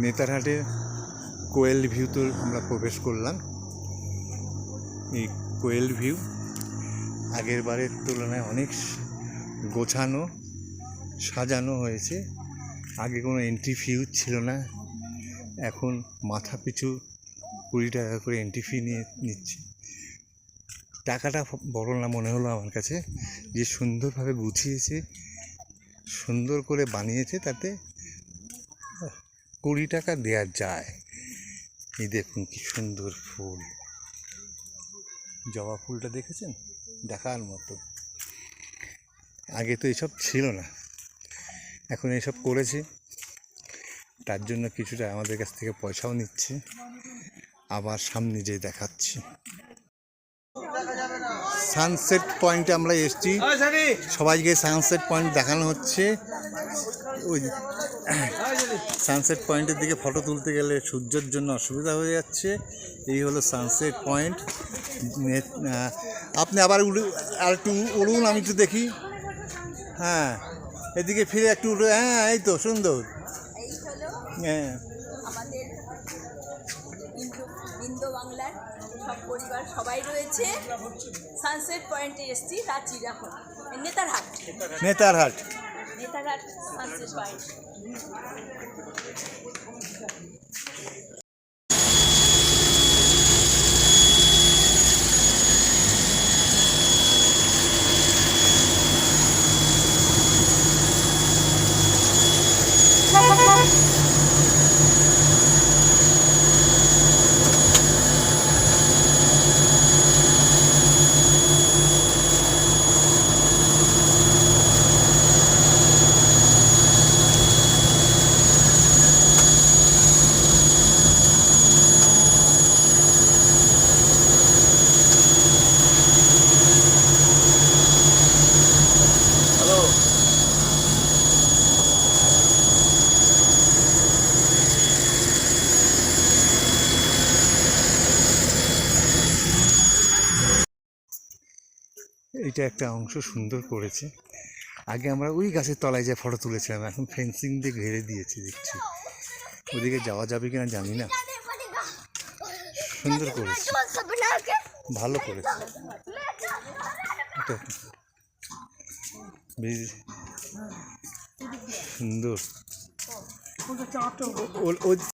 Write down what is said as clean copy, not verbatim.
নেতারহাটের কোয়েল ভিউতে আমরা প্রবেশ করলাম। এই কোয়েল ভিউ আগের বারের তুলনায় অনেক গোছানো সাজানো হয়েছে। আগে কোনো এন্ট্রি ফি ছিল না, এখন মাথা পিছু 20 টাকা করে এন্ট্রি ফি নিচ্ছে। টাকাটা বড় না মনে হলো আমার কাছে, যে সুন্দরভাবে গুছিয়েছে, সুন্দর করে বানিয়েছে, তাতে 20 টাকা দেওয়া যায়। এই দেখুন কি সুন্দর ফুল, জবা ফুলটা দেখেছেন, দেখার মতো। আগে তো এসব ছিল না, এখন এসব করেছে, তার জন্য কিছুটা আমাদের কাছ থেকে পয়সাও নিচ্ছে। আবার সামনে যেয়ে দেখাচ্ছি। সানসেট পয়েন্টে আমরা এসেছি, সবাইকে সানসেট পয়েন্ট দেখানো হচ্ছে। ওই সানসেট পয়েন্টের দিকে ফটো তুলতে গেলে সূর্যের জন্য অসুবিধা হয়ে যাচ্ছে। এই হলো সানসেট পয়েন্ট। আপনি আবার আর একটু উড়ুন, আমি একটু দেখি। হ্যাঁ, এদিকে ফিরে একটু উঠে। হ্যাঁ, এই তো সুন্দর। হ্যাঁ, আমাদের ইন্দো বাংলার সব পরিবার সবাই রয়েছে। সানসেট পয়েন্টে এসেছি, রাঁচির এখন নেতারহাট সানসেট পয়েন্ট। এইটা একটা অংশ সুন্দর করেছে। আগে আমরা ওই গাছের তলায় যে ফটো তুলেছিলাম, এখন ফেন্সিং দিয়ে ঘিরে দিয়েছি দেখছি। ওদিকে যাওয়া যাবে কিনা জানি না। সুন্দর করেছে, ভালো করেছে। বেশ সুন্দর।